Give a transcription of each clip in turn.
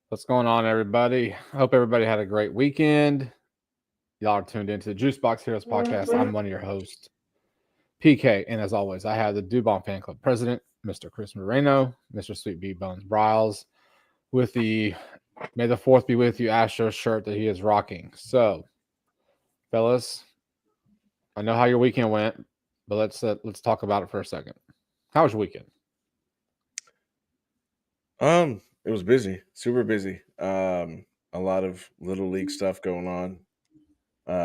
What's going on, everybody? I hope everybody had a great weekend. Y'all are tuned into the Juice Box Heroes podcast. I'm one of your hosts, PK. And as always, I have the Dubon Fan Club president, Mr. Chris Moreno, Mr. Sweet Bee Bones Bryles, with the May the 4th be with you Astros shirt that he is rocking. So, fellas, I know how your weekend went, but let's talk about it for a second. How was your weekend? It was busy, super busy. A lot of little league stuff going on.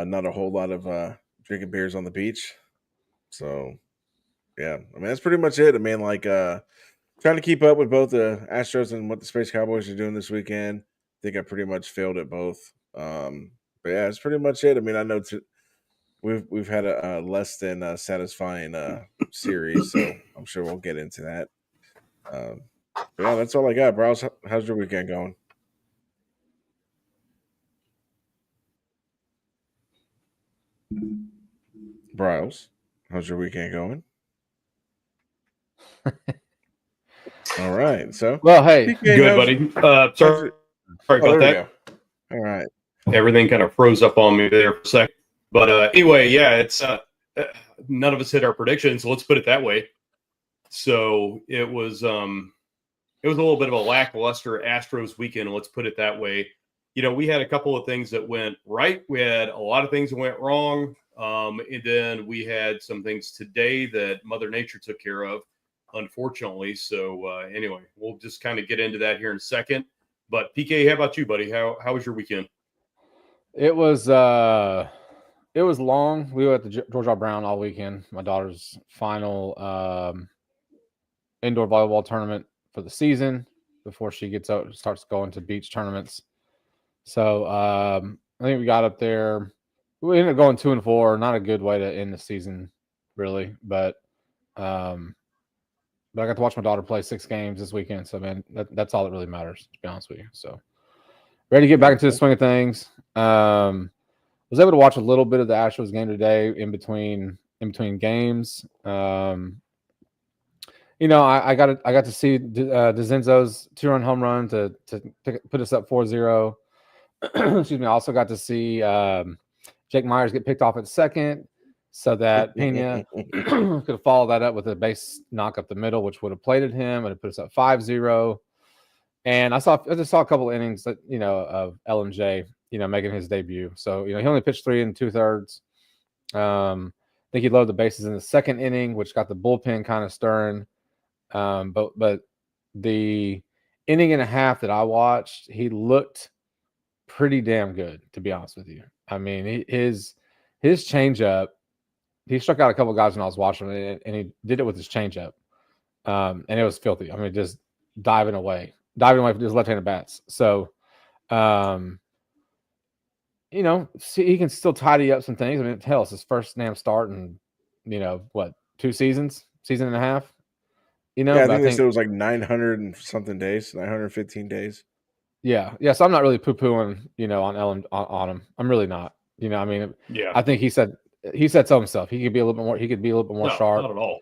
Not a whole lot of drinking beers on the beach. So yeah, I mean that's pretty much it. I mean, trying to keep up with both the Astros and what the Space Cowboys are doing this weekend. I think I pretty much failed at both. But yeah, it's pretty much it. I mean, I know we've had a less than satisfying series, so I'm sure we'll get into that. But yeah, that's all I got, bro. How's your weekend going? Bryles, how's your weekend going? All right, so Well, hey, PK, Good, buddy. how's Sorry your? about Oh, there we that. go. All right, Everything kind of froze up on me there for a second. But anyway, yeah, it's none of us hit our predictions. Let's put it that way. So it was a little bit of a lackluster Astros weekend. Let's put it that way. You know, we had a couple of things that went right. We had a lot of things that went wrong. And then we had some things today that Mother Nature took care of, unfortunately. So anyway, we'll just kind of get into that here in a second. But PK, how about you, buddy? How was your weekend? it was long. We were at the George R. Brown all weekend. My daughter's final indoor volleyball tournament for the season before she gets out starts going to beach tournaments. So I think we got up there. We ended up going 2-4. Not a good way to end the season, really. But I got to watch my daughter play 6 games this weekend. So man, that's all that really matters, to be honest with you. So ready to get back into the swing of things. Was able to watch a little bit of the Astros game today in between games. You know, I got to see DeZenzo's 2-run home run to put us up 4-0. Excuse me. I also got to see Jake Myers get picked off at second, so that Pena could follow that up with a base knock up the middle, which would have plated him and it put us up 5-0. And I just saw a couple of innings that of LMJ, making his debut. So he only pitched 3 2/3. I think he loaded the bases in the second inning, which got the bullpen kind of stirring. But the inning and a half that I watched, he looked pretty damn good, to be honest with you. I mean, his changeup, he struck out a couple of guys when I was watching it, and he did it with his changeup, and it was filthy. I mean, just diving away from his left-handed bats. So, see, he can still tidy up some things. I mean, hell, it's his first damn start in, 2 seasons, season and a half. Yeah, I think they said it was like 900 and something days, 915 days. Yeah. So I'm not really poo-pooing, on Ellen on him. I'm really not. I mean, Yeah, I think he said so himself. He could be a little bit more. He could be a little bit more sharp. Not at all.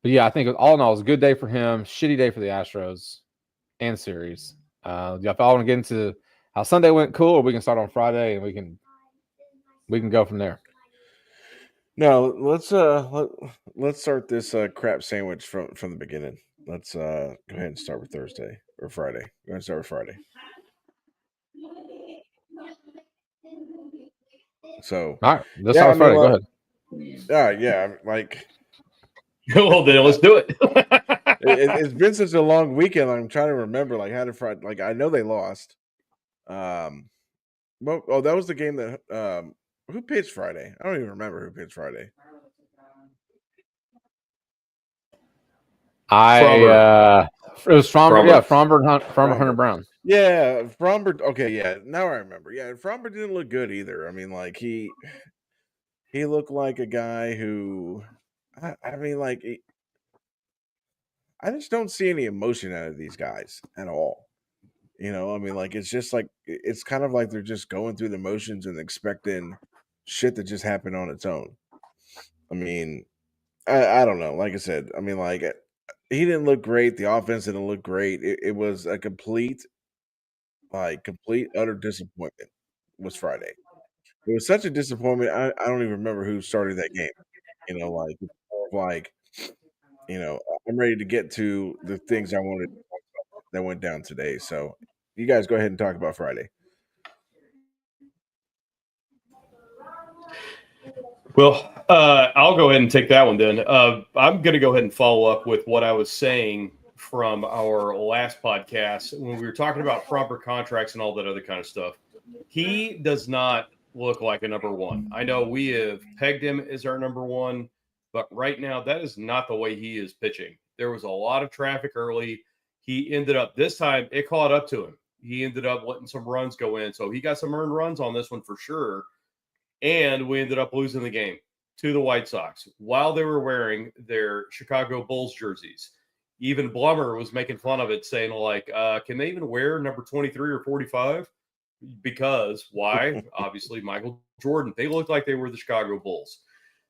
But yeah, I think all in all, it was a good day for him. Shitty day for the Astros and series. If I want to get into how Sunday went, cool, or we can start on Friday and we can go from there. No, let's start this crap sandwich from the beginning. Let's go ahead and start with Thursday or Friday. Go ahead and start with Friday. So, All right, let's start with Friday. Go ahead. Yeah, like. Well, then let's do it. It's been such a long weekend. I'm trying to remember, like, how did Friday? Like, I know they lost. That was the game that who pitched Friday? I don't even remember who pitched Friday. It was Fromber, Hunter Brown. Yeah, Fromber. Okay, yeah, now I remember. Yeah, Fromber didn't look good either. I mean, like he looked like a guy who, I mean, like I just don't see any emotion out of these guys at all. I mean, like it's just like it's kind of like they're just going through the motions and expecting shit to just happen on its own. I mean, I don't know. Like I said, I mean, like he didn't look great. The offense didn't look great. It was a complete utter disappointment. Was Friday. It was such a disappointment. I don't even remember who started that game. Like I'm ready to get to the things I wanted that went down today. So you guys go ahead and talk about Friday. Well, I'll go ahead and take that one then. I'm going to go ahead and follow up with what I was saying from our last podcast when we were talking about proper contracts and all that other kind of stuff. He does not look like a number one. I know we have pegged him as our number one, but right now that is not the way he is pitching. There was a lot of traffic early. He ended up this time, it caught up to him. He ended up letting some runs go in. So he got some earned runs on this one for sure. And we ended up losing the game to the White Sox while they were wearing their Chicago Bulls jerseys. Even Blummer was making fun of it, saying like, can they even wear number 23 or 45? Because why? Obviously, Michael Jordan. They looked like they were the Chicago Bulls.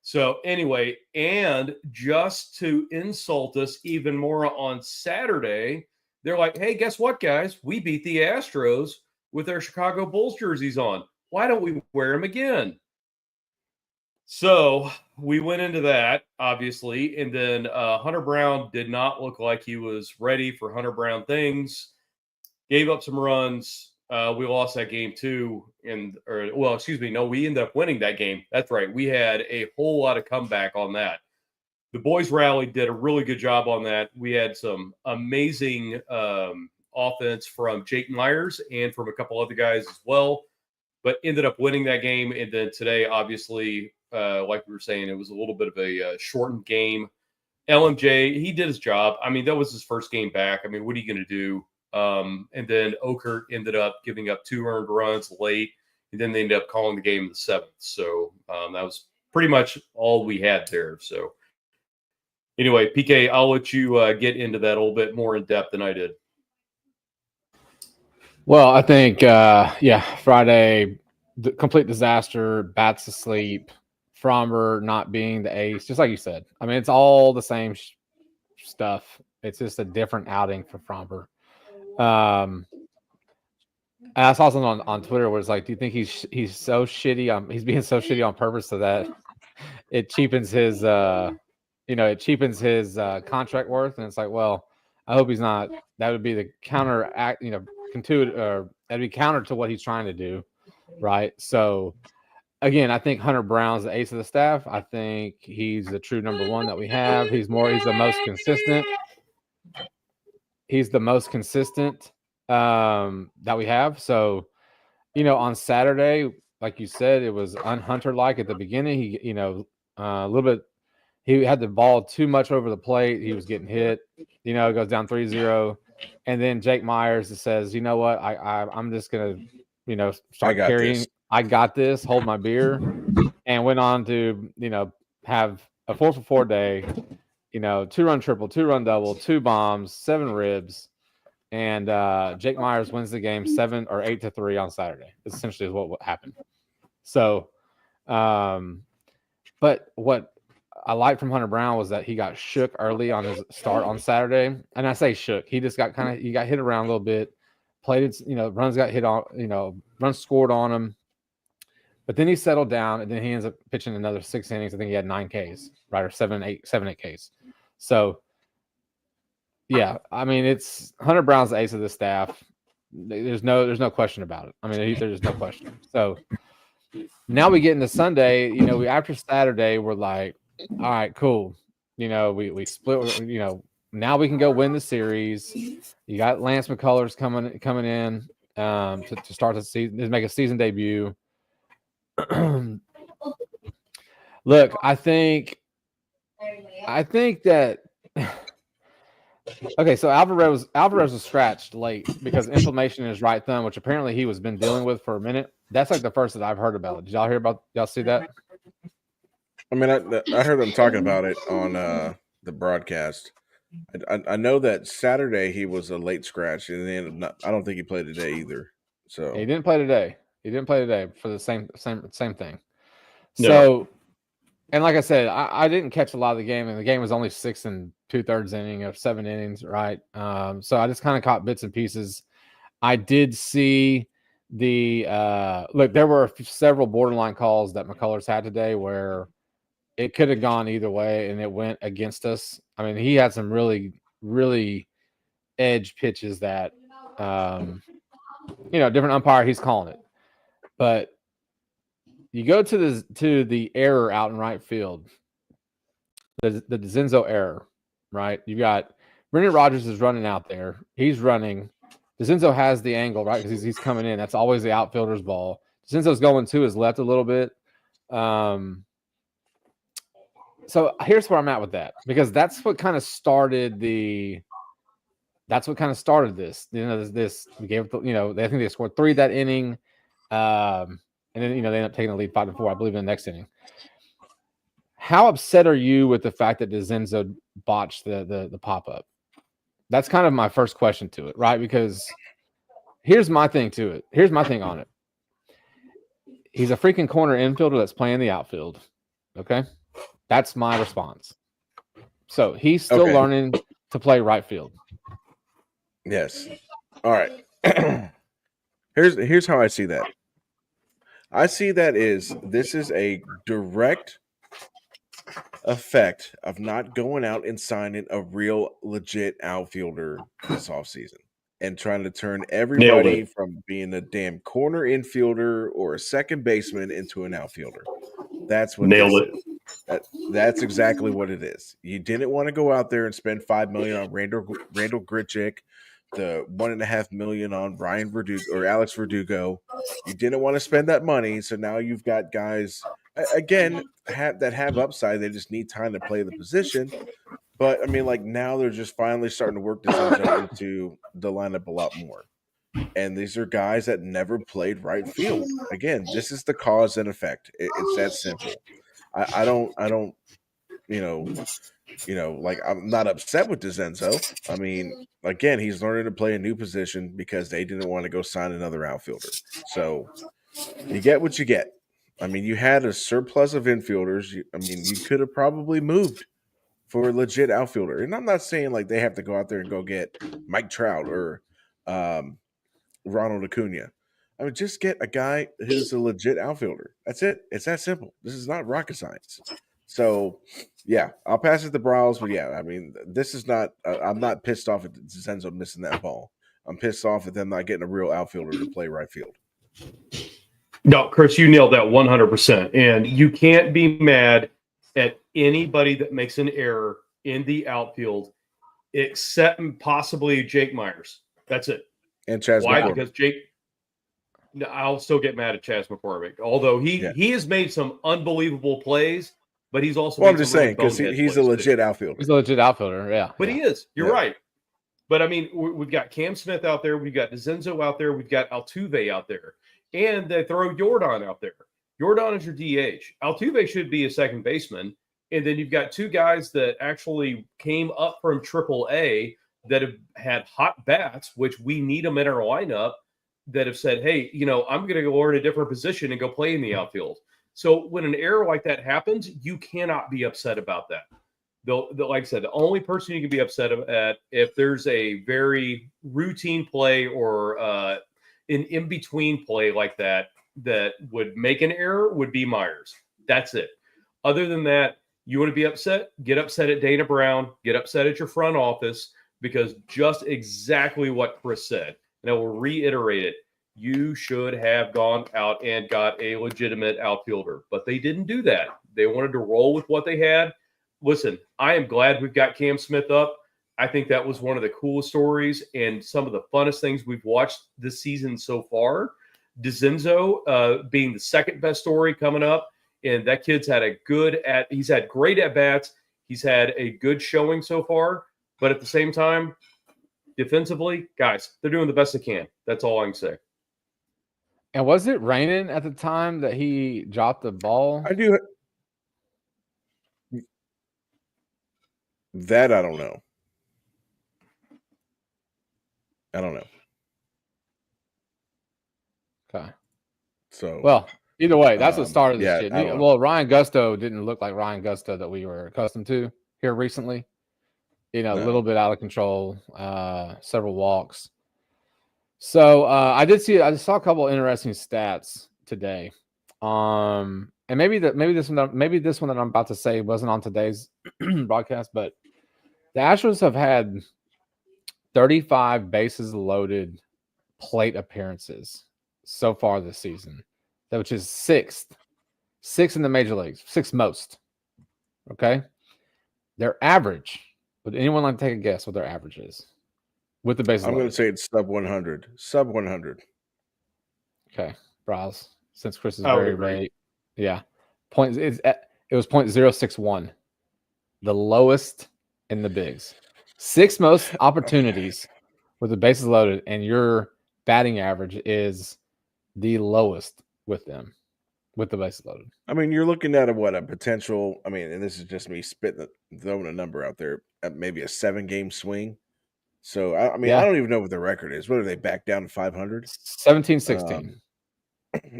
So anyway, and just to insult us even more on Saturday, they're like, hey, guess what, guys? We beat the Astros with their Chicago Bulls jerseys on. Why don't we wear them again? So we went into that, obviously, and then Hunter Brown did not look like he was ready for Hunter Brown things. Gave up some runs. We lost that game too, we ended up winning that game. That's right. We had a whole lot of comeback on that. The boys rallied, did a really good job on that. We had some amazing offense from Jake Myers and from a couple other guys as well, but ended up winning that game. And then today, obviously, like we were saying, it was a little bit of a shortened game. LMJ, he did his job. I mean, that was his first game back. I mean, what are you going to do? And then Okert ended up giving up 2 earned runs late, and then they ended up calling the game in the 7th. So that was pretty much all we had there. So anyway, PK, I'll let you get into that a little bit more in depth than I did. Well, I think, Friday, complete disaster, bats asleep, Fromber not being the ace, just like you said. I mean, it's all the same stuff. It's just a different outing for Fromber. I saw something on Twitter where it's like, do you think he's so shitty? He's being so shitty on purpose so that it cheapens his, contract worth. And it's like, well, I hope he's not. That would be the counteract, that'd be counter to what he's trying to do, right? So, again, I think Hunter Brown's the ace of the staff. I think he's the true number one that we have. He's the most consistent. He's the most consistent that we have. So, on Saturday, like you said, it was un-Hunter-like at the beginning. He, a little bit, he had the ball too much over the plate. He was getting hit. It goes down 3-0. And then Jake Myers says, you know what, I'm just going to, start carrying. I got this, hold my beer. And went on to, have a 4-for-4 day, 2-run triple, 2-run double, 2 bombs, 7 ribs. And Jake Myers wins the game 7 or 8-3 on Saturday. Essentially is what happened. So, but what I liked from Hunter Brown was that he got shook early on his start on Saturday. And I say shook. He just got he got hit around a little bit. Played it, runs got hit on, runs scored on him. But then he settled down, and then he ends up pitching another 6 innings. I think he had 9 Ks, right, or 7, 8 Ks. So, yeah, I mean, it's Hunter Brown's the ace of the staff. There's no question about it. I mean, there's no question. So now we get into Sunday. After Saturday, we're like, all right, cool. We split. Now we can go win the series. You got Lance McCullers coming in to start the season, to make a season debut. Look, I think that okay, so Alvarez was scratched late because inflammation in his right thumb, which apparently he was been dealing with for a minute. That's like the first that I've heard about it. Did y'all see that? I mean, I heard them talking about it on the broadcast. I know that Saturday he was a late scratch, and then I don't think he played today either. So he didn't play today. For the same thing. No. So, and like I said, I didn't catch a lot of the game, and the game was only 6-3 2/3 inning of 7 innings, right? So I just kind of caught bits and pieces. I did see the look. There were several borderline calls that McCullers had today where it could have gone either way, and it went against us. I mean, he had some really, really edge pitches that, different umpire, he's calling it. But you go to the error out in right field, the DeZenzo error, right? You got Brendan Rodgers is running out there. He's running. DeZenzo has the angle, right? Because he's coming in. That's always the outfielder's ball. DeZenzo's going to his left a little bit. So here's where I'm at with that, because that's what kind of started this. This we gave it, I think they scored 3 that inning. And then, they ended up taking the lead 5-4, I believe, in the next inning. How upset are you with the fact that DeZenzo botched the pop-up? That's kind of my first question to it, right? Because here's my thing to it. Here's my thing on it. He's a freaking corner infielder that's playing the outfield. Okay? That's my response. So he's still learning to play right field. Yes. All right. Here's how I see that. I see that this is a direct effect of not going out and signing a real legit outfielder this offseason and trying to turn everybody from being a damn corner infielder or a second baseman into an outfielder. That's what Nailed this is. That's exactly what it is. You didn't want to go out there and spend $5 million on Randall Grichuk, the $1.5 million on Ryan Verdugo or Alex Verdugo. You didn't want to spend that money, so now you've got guys again that have upside. They just need time to play the position. But I mean, like, now they're just finally starting to work this into the lineup a lot more. And these are guys that never played right field. Again, this is the cause and effect. It's that simple. I don't, like, I'm not upset with DeZenzo. I mean, again, he's learning to play a new position because they didn't want to go sign another outfielder. So you get what you get. I mean, you had a surplus of infielders. You could have probably moved for a legit outfielder. And I'm not saying like they have to go out there and go get Mike Trout or Ronald Acuna. I mean, just get a guy who's a legit outfielder. That's it. It's that simple. This is not rocket science. So, yeah, I'll pass it to Browse. But, yeah, I mean, this is not I'm not pissed off at Zenzo missing that ball. I'm pissed off at them not getting a real outfielder to play right field. No, Chris, you nailed that 100%. And you can't be mad at anybody that makes an error in the outfield except possibly Jake Myers. That's it. And Chas Why? McCormick. Because Jake – I'll still get mad at Chas McCormick, although he has made some unbelievable plays, but he's also I'm just saying because he's a legit outfielder. He's a legit outfielder, yeah. But he is. You're right. But, I mean, we've got Cam Smith out there. We've got DeZenzo out there. We've got Altuve out there. And they throw Jordan out there. Jordan is your DH. Altuve should be a second baseman. And then you've got 2 guys that actually came up from AAA that have had hot bats, which we need them in our lineup, that have said, hey, I'm going to go learn a different position and go play in the outfield. So when an error like that happens, you cannot be upset about that. Like I said, the only person you can be upset at if there's a very routine play or an in-between play like that would make an error would be Myers. That's it. Other than that, you want to be upset? Get upset at Dana Brown. Get upset at your front office, because just exactly what Chris said. And I will reiterate it. You should have gone out and got a legitimate outfielder, but they didn't do that. They wanted to roll with what they had. Listen, I am glad we've got Cam Smith up. I think that was one of the coolest stories and some of the funnest things we've watched this season so far. DeZenzo being the second best story coming up, and that kid's had he's had great at-bats. He's had a good showing so far, but at the same time, defensively, guys, they're doing the best they can. That's all I can say. And was it raining at the time that he dropped the ball? I do. That I don't know. Okay. So, well, either way, that's what started this shit. Well, Ryan Gusto didn't look like Ryan Gusto that we were accustomed to here recently. a No. little bit out of control, several walks. So I saw a couple interesting stats today. And maybe this one that I'm about to say wasn't on today's broadcast, but the Astros have had 35 bases loaded plate appearances so far this season, which is sixth in the major leagues, sixth most. Okay. Their average, would anyone like to take a guess what their average is with the bases I'm going loaded? to say it's sub 100. Sub 100. Okay. Browse, since Chris is I would very agree. vague. Yeah. It was 0.061, the lowest in the bigs. Sixth most opportunities with the bases loaded, and your batting average is the lowest with them, with the bases loaded. I mean, you're looking at a potential. I mean, and this is just me throwing a number out there at maybe a 7-game swing. So I mean, I Yeah. don't even know what the record is. What are they back down to 500? 17-16.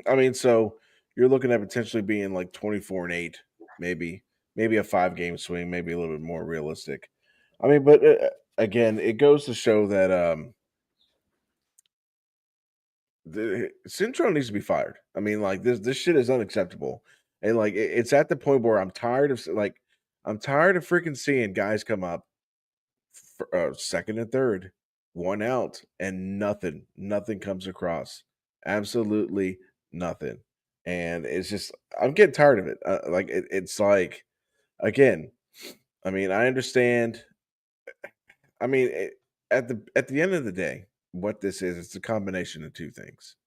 I mean, so you're looking at potentially being like 24-8, maybe a 5-game swing, maybe a little bit more realistic. I mean, but again, it goes to show that the Cintron needs to be fired. I mean, like this shit is unacceptable, and like it's at the point where I'm tired of freaking seeing guys come up for, second and third, one out, and nothing comes across, absolutely nothing, and it's just I'm getting tired of it. It's like again, I mean, I understand. I mean, at the end of the day, what this is, it's a combination of two things.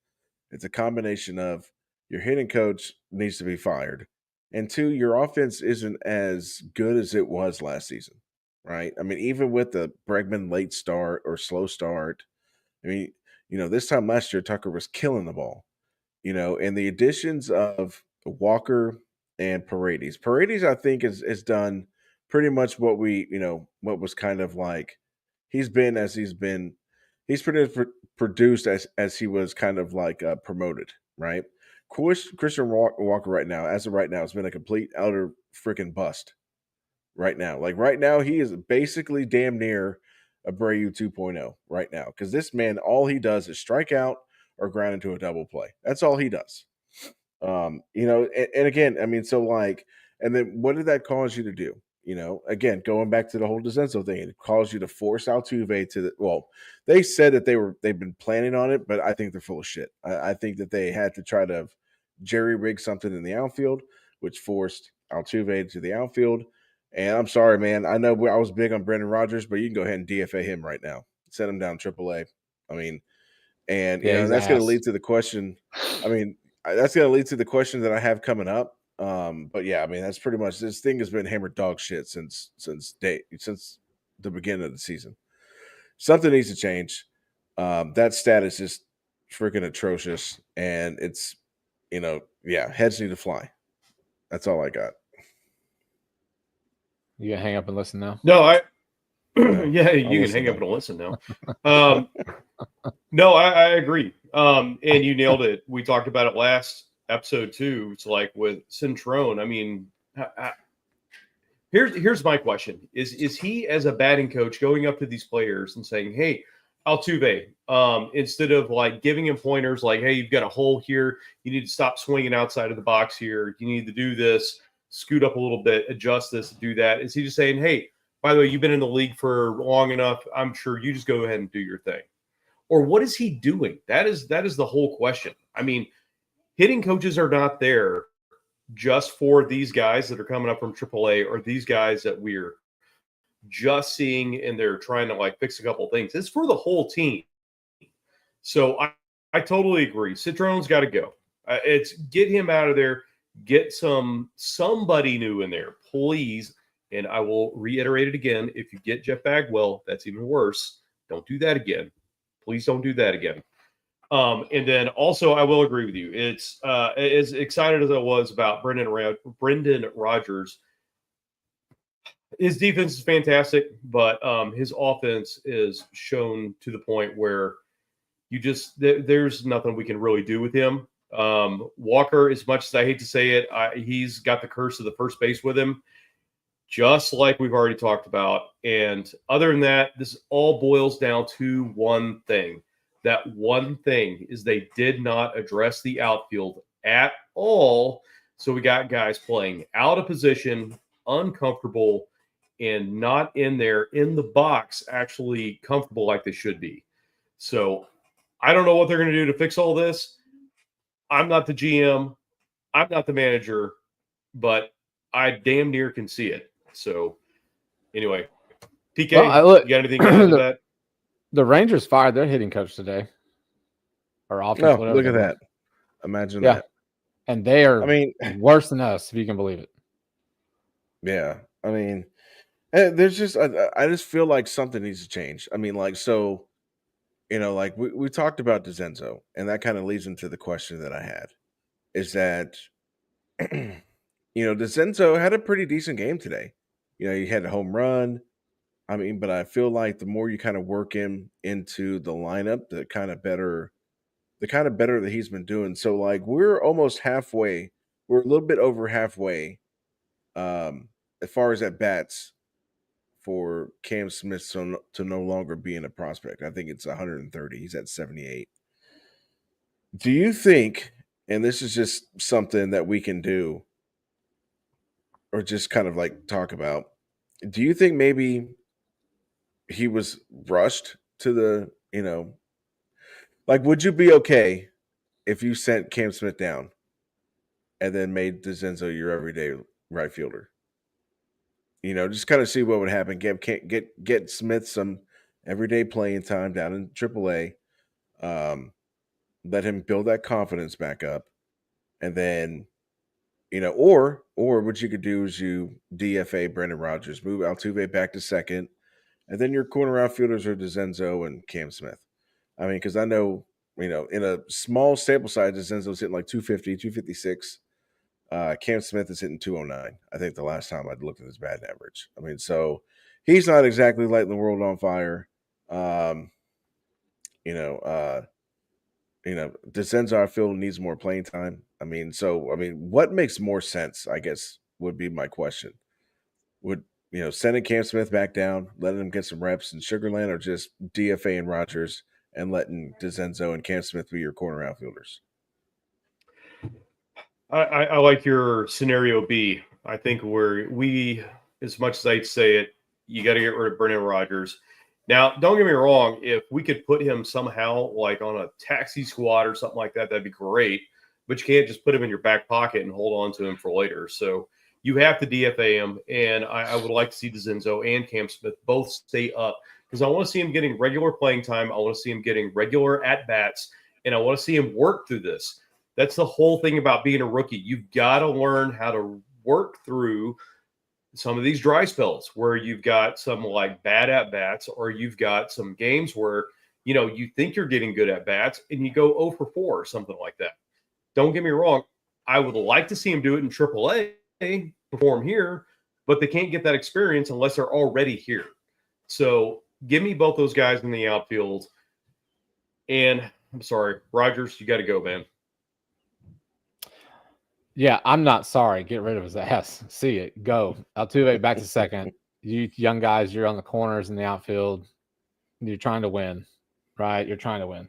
It's a combination of your hitting coach needs to be fired, and two, your offense isn't as good as it was last season, right? I mean, even with the Bregman late start or slow start, I mean, this time last year, Tucker was killing the ball, and the additions of Walker and Paredes. Paredes, I think, is done pretty much what what was kind of like he's been as he's been. He's produced as he was kind of like promoted, right? Christian Walker right now, as of right now, has been a complete outer freaking bust. Right now, right now, he is basically damn near Abreu 2.0 right now because this man, all he does is strike out or ground into a double play. That's all he does. And again, I mean, so like, and then what did that cause you to do? Again, going back to the whole DeCenzo thing, it caused you to force Altuve to the. Well, they said that they've been planning on it, but I think they're full of shit. I think that they had to try to jerry rig something in the outfield, which forced Altuve to the outfield. And I'm sorry, man. I know I was big on Brendan Rodgers, but you can go ahead and DFA him right now. Send him down AAA. I mean, and Yeah, he's that's going to ass. lead to the question. I mean, that's going to lead to the question that I have coming up. But yeah, I mean, that's pretty much this thing has been hammered dog shit since the beginning of the season. Something needs to change. That stat is just freaking atrocious, and it's heads need to fly. That's all I got. You gonna hang up and listen now? No, No, yeah, I'll you can listen hang up now. and listen now. No, I agree. And you nailed it. We talked about it last episode too. It's like with Cintrone. I mean, here's my question: Is he as a batting coach going up to these players and saying, "Hey, Altuve," instead of like giving him pointers like, "Hey, you've got a hole here. You need to stop swinging outside of the box here. You need to do this. Scoot up a little bit. Adjust this. Do that." Is he just saying, "Hey, by the way, you've been in the league for long enough. I'm sure you just go ahead and do your thing." Or what is he doing? That is the whole question. I mean, hitting coaches are not there just for these guys that are coming up from AAA or these guys that we're just seeing and they're trying to like fix a couple things. It's for the whole team. So I totally agree. Citrone's got to go. It's get him out of there. Get somebody new in there, please. And I will reiterate it again. If you get Jeff Bagwell, that's even worse. Don't do that again. Please don't do that again. And then also, I will agree with you. It's as excited as I was about Brendan Rodgers. His defense is fantastic, but his offense is shown to the point where there's nothing we can really do with him. Walker, as much as I hate to say it, he's got the curse of the first base with him. just like we've already talked about. And other than that, this all boils down to one thing. That one thing is they did not address the outfield at all. So we got guys playing out of position, uncomfortable, and not in there in the box, actually comfortable like they should be. So I don't know what they're going to do to fix all this. I'm not the GM. I'm not the manager, but I damn near can see it. So anyway, PK, Look, you got anything to add to that? The Rangers fired their hitting coach today. Or offense, No, whatever. look at that. Imagine Yeah. that. And they are I mean, worse than us, if you can believe it. yeah. I mean, there's just I just feel like something needs to change. I mean, like, so, like we talked about DeZenzo, and that kind of leads into the question that I had, is that DeZenzo had a pretty decent game today. He had a home run. I mean, but I feel like the more you kind of work him into the lineup, the kind of better that he's been doing. So like we're almost halfway. We're a little bit over halfway as far as at bats for Cam Smith to no longer being a prospect. I think it's 130. He's at 78. Do you think, and this is just something that we can do or just kind of like talk about, do you think maybe he was rushed to the, like, would you be okay if you sent Cam Smith down and then made DeZenzo your everyday right fielder? Just kind of see what would happen. Get Smith some everyday playing time down in AAA. Let him build that confidence back up, and then, or what you could do is you DFA Brendan Rodgers, move Altuve back to second, and then your corner outfielders are DeZenzo and Cam Smith. I mean, because I know, in a small sample size, DeZenzo's hitting like 250, 256. Cam Smith is hitting 209. I think the last time I'd looked at his batting average. I mean, so he's not exactly lighting the world on fire. DeZenzo, I feel, needs more playing time. I mean, what makes more sense, I guess, would be my question. Would, sending Cam Smith back down, letting him get some reps in Sugarland, or just DFA and Rodgers and letting DeZenzo and Cam Smith be your corner outfielders? I like your scenario B. I think we, as much as I'd say it, you got to get rid of Brendan Rodgers. Now, don't get me wrong. If we could put him somehow like on a taxi squad or something like that, that'd be great. But you can't just put him in your back pocket and hold on to him for later. So you have to DFA him. And I would like to see DeZenzo and Cam Smith both stay up, because I want to see him getting regular playing time. I want to see him getting regular at-bats, and I want to see him work through this. That's the whole thing about being a rookie. You've got to learn how to work through some of these dry spells where you've got some like bad at-bats, or you've got some games where, you think you're getting good at-bats and you go 0 for 4 or something like that. Don't get me wrong. I would like to see him do it in AAA, perform here, but they can't get that experience unless they're already here. So give me both those guys in the outfield. And I'm sorry, Rodgers, you got to go, man. Yeah, I'm not sorry. Get rid of his ass. See it. Go. Altuve back to second. You young guys, you're on the corners in the outfield. You're trying to win, right? You're trying to win.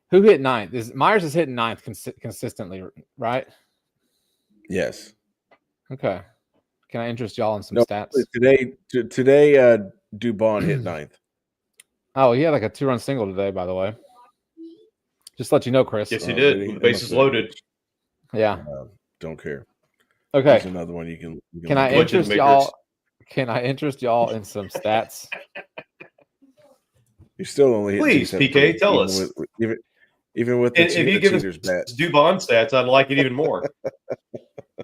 Who hit ninth? Myers is hitting ninth consistently, right? Yes. Okay. Can I interest y'all in some No, stats? Today, Dubon hit ninth. Oh, he had like a 2-run single today, by the way. Just to let you know, Chris. Yes, he did. With the bases loaded. Yeah. Don't care. Okay. There's another one you can Can I interest y'all? Can I interest y'all in some stats? You still only hit Please, PK, tell us. Even with the if you give us Dubon stats, I'd like it even more.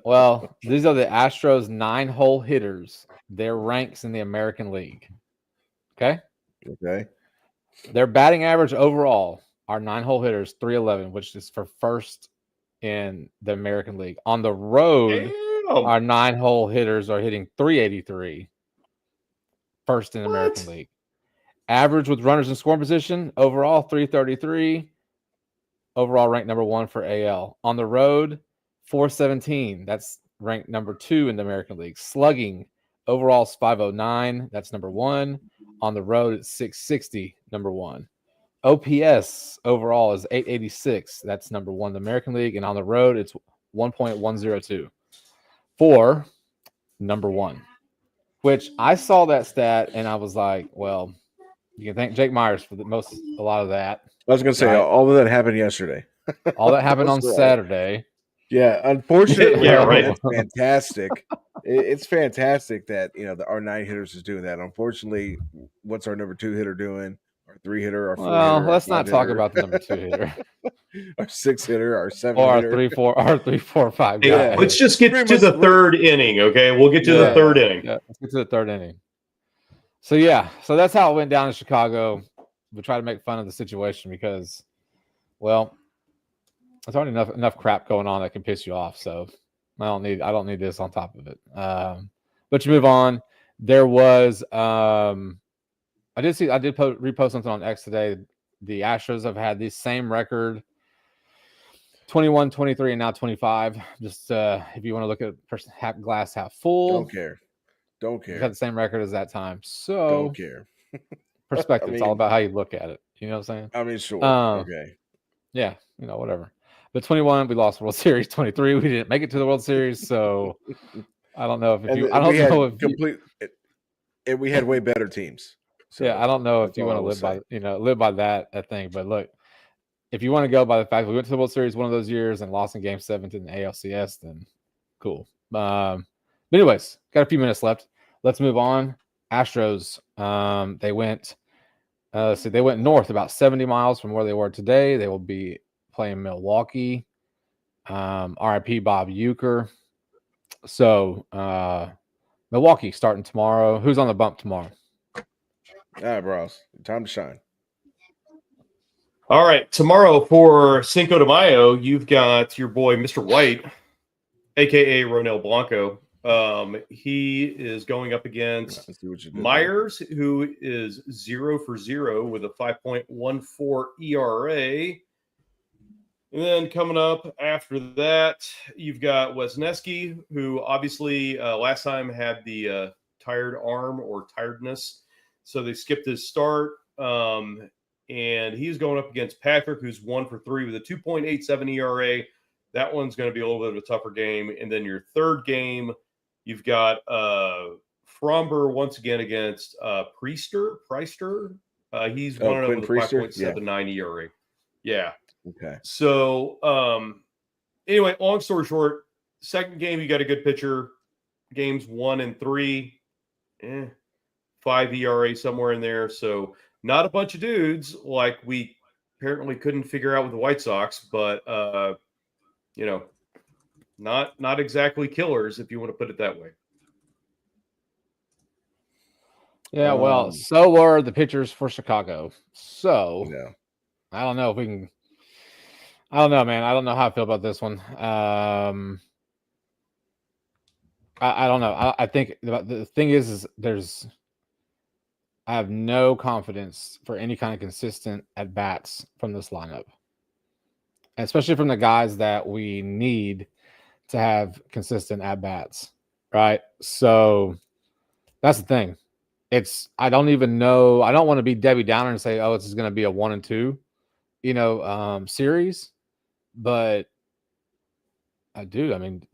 Well, these are the Astros 9-hole hitters. Their ranks in the American League. Okay. Their batting average overall are 9-hole hitters, 311, which is for first in the American League. On the road, our 9-hole hitters are hitting 383, first in the American League. Average with runners in scoring position, overall 333. Overall ranked number 1 for AL. On the road, 417. That's ranked number 2 in the American League. Slugging overall is 509. That's number 1. On the road, it's 660, number 1. OPS overall is 886. That's number 1 in the American League. And on the road, it's 1.102 for number 1. Which I saw that stat and I was like, well, you can thank Jake Myers for a lot of that. I was going to say, Right. all of that happened yesterday. All that happened on Saturday. Yeah, unfortunately, Yeah, right. That's fantastic. It's fantastic that our 9 hitters is doing that. Unfortunately, what's our number 2 hitter doing? Our 3 hitter, our 4 Well, hitter, our let's 5 not talk hitter, about the number 2 hitter our 6 hitter, our 7 or our hitter. 3, 4, 5 Hey, guy. let's just get Pretty to much the what- third inning, okay? We'll get to the Yeah. third inning. Yeah, let's get to the third inning. So that's how it went down in Chicago. We try to make fun of the situation because, well, there's already enough crap going on that can piss you off. So I don't need this on top of it. But you move on. There was I did repost something on X today. The Astros have had the same record, 21, 23, and now 25. Just if you want to look at glass half full. Don't They've care. had the same record as that time. So Don't care. perspective. It's all about how you look at it. You know what I'm saying? I mean, sure. Um, Okay. Yeah, whatever. But 21, we lost the World Series. 23, we didn't make it to the World Series. So I don't know if And you. I don't we had know if complete. And we had way better teams. So yeah, I don't know if that's you all want I to will live by that thing. But look, if you want to go by the fact that we went to the World Series one of those years and lost in Game 7 to the ALCS, then cool. But anyways, got a few minutes left. Let's move on. Astros. They went. They went north about 70 miles from where they were today. They will be playing Milwaukee. RIP Bob Uecker. So Milwaukee starting tomorrow. Who's on the bump tomorrow? All right, bros. Time to shine. All right, tomorrow for Cinco de Mayo, you've got your boy Mr. White, aka Ronel Blanco. He is going up against Let's see what you did Myers, who is 0 for 0 with a 5.14 ERA. And then coming up after that, you've got Wesneski, who obviously last time had the tired arm or tiredness. So they skipped his start. And he's going up against Patrick, who's 1 for 3 with a 2.87 ERA. That one's going to be a little bit of a tougher game. And then your third game, you've got Fromber once again against Priester. He's 1-0 with a 5.79 ERA. Yeah. Okay. So anyway, long story short, second game, you got a good pitcher. Games 1 and 3, 5 ERA somewhere in there. So not a bunch of dudes like we apparently couldn't figure out with the White Sox, but not exactly killers if you want to put it that way. Yeah, well, so were the pitchers for Chicago. So Yeah. I don't know if we can. I don't know, man. I don't know how I feel about this one. I don't know. I think the thing is I have no confidence for any kind of consistent at bats from this lineup, and especially from the guys that we need to have consistent at bats, right? So that's the thing. I don't even know. I don't want to be Debbie Downer and say, "Oh, this is going to be a 1-2, series," but I do. I mean,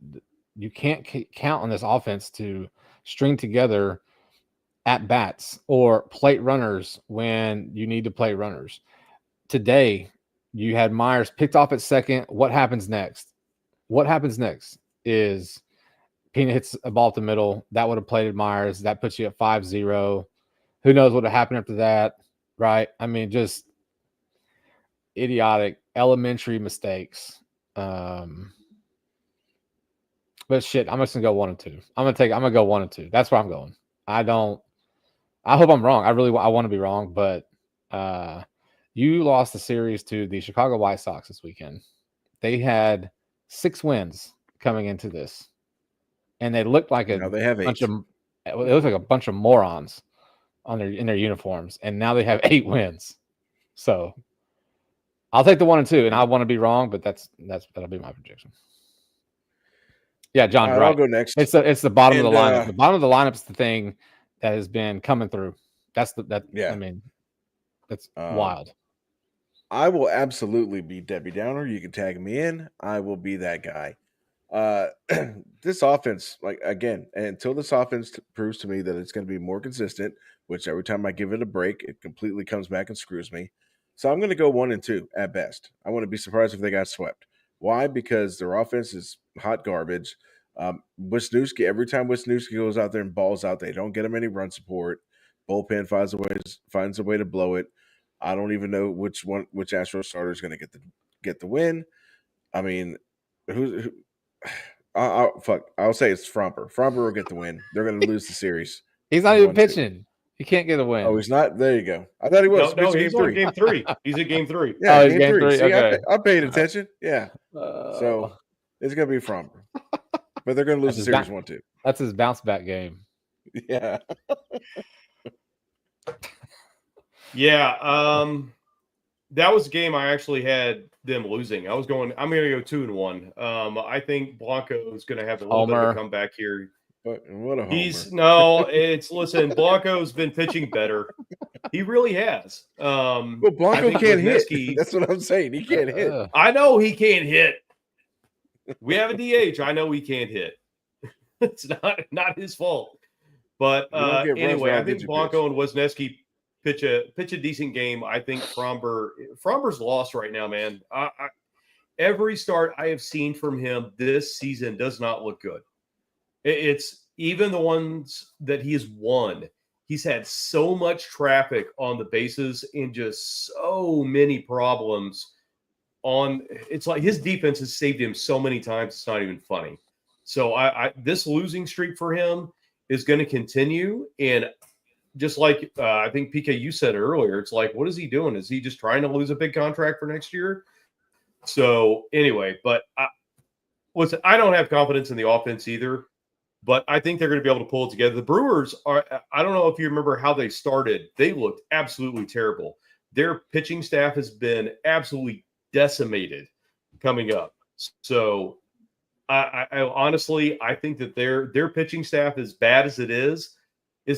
you can't count on this offense to string together at bats or plate runners when you need to play runners. Today, you had Myers picked off at second. What happens next? What happens next is Pena hits a ball up the middle. That would have plated Myers. That puts you at 5-0. Who knows what would happen after that, right? I mean, just idiotic, elementary mistakes. But shit, I'm just gonna go 1-2. I'm gonna go 1-2. That's where I'm going. I hope I'm wrong. I want to be wrong, but you lost the series to the Chicago White Sox this weekend. They had 6 wins coming into this, and they looked like Now they have 8. It looked like a bunch of morons in their uniforms, and now they have 8 wins. So I'll take the 1-2, and I want to be wrong, but that'll be my prediction. Yeah, John, All right, right. I'll go next. It's the bottom of And, the lineup. The bottom of the lineup is the thing that has been coming through. Yeah. I mean, that's Um, wild. I will absolutely be Debbie Downer. You can tag me in. I will be that guy. This offense, like again, until this offense proves to me that it's going to be more consistent, which every time I give it a break, it completely comes back and screws me. So I'm going to go 1-2 at best. I wouldn't be surprised if they got swept. Why? Because their offense is hot garbage. Wisniewski, every time Wisniewski goes out there and balls out, they don't get him any run support. Bullpen finds a way to blow it. I don't even know which Astro starter is going to get the win. I mean, who I'll say it's Fromper. Fromper will get the win. They're going to lose the series. He's not even 1-2. pitching. He can't get a win. Oh, he's not. There you go. I thought he was. No, Pitching he's game on 3. game 3. He's at game 3. Yeah, Oh, he's game game 3. three, See, okay. I paid attention. Yeah. So it's going to be Fromper, but they're going to lose the series 1-2. That's his bounce back game. Yeah. Yeah. That was a game I actually had them losing. I'm going to go 2-1. I think Blanco is going to have a little bit of a comeback here. But what a homer. Listen, Blanco's been pitching better. He really has. Well, Blanco can't hit. That's what I'm saying. He can't hit. I know he can't hit. We have a DH. I know he can't hit. It's not his fault. But anyway, I think Blanco and Wisniewski pitch a decent game. I think Fromber's lost right now, man. Every start I have seen from him this season does not look good. It's even the ones that he has won. He's had so much traffic on the bases and just so many problems it's like his defense has saved him so many times. It's not even funny. So this losing streak for him is going to continue. And just like I think PK, you said earlier, it's like, what is he doing? Is he just trying to lose a big contract for next year? So anyway, but listen, I don't have confidence in the offense either, but I think they're going to be able to pull it together. The Brewers I don't know if you remember how they started. They looked absolutely terrible. Their pitching staff has been absolutely decimated coming up. So I honestly, I think that their pitching staff, as bad as it is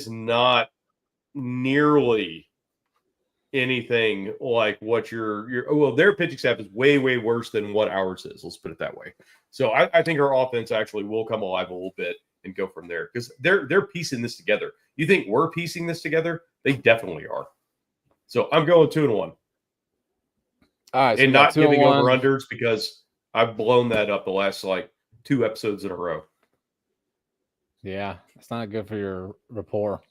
not nearly anything like what their pitching staff is way, way worse than what ours is. Let's put it that way. So I think our offense actually will come alive a little bit and go from there because they're piecing this together. You think we're piecing this together? They definitely are. So I'm going 2-1. All right, so and not giving over unders because I've blown that up the last 2 episodes in a row. Yeah, it's not good for your rapport.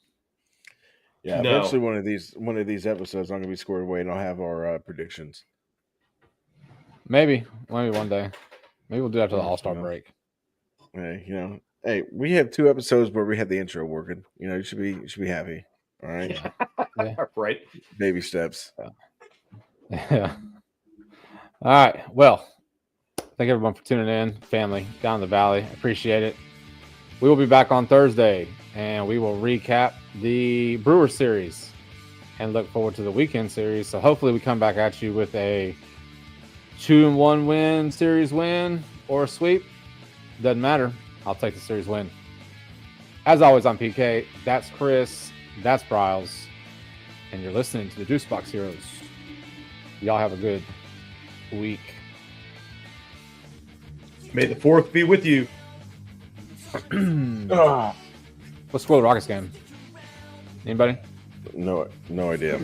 Yeah, eventually one of these episodes I'm gonna be squared away and I'll have our predictions. Maybe one day. Maybe we'll do that after the All-Star break. Hey, we have 2 episodes where we had the intro working. You should be happy. All right. Yeah. Right. Baby steps. Yeah. All right. Well, thank everyone for tuning in, family down in the valley. Appreciate it. We will be back on Thursday, and we will recap the Brewers series and look forward to the weekend series. So hopefully we come back at you with a 2-1 series win or a sweep. Doesn't matter. I'll take the series win. As always, I'm PK. That's Chris. That's Bryles. And you're listening to the Juice Box Heroes. Y'all have a good week. May the 4th be with you. Let's score the Rockets game. Anybody? No idea.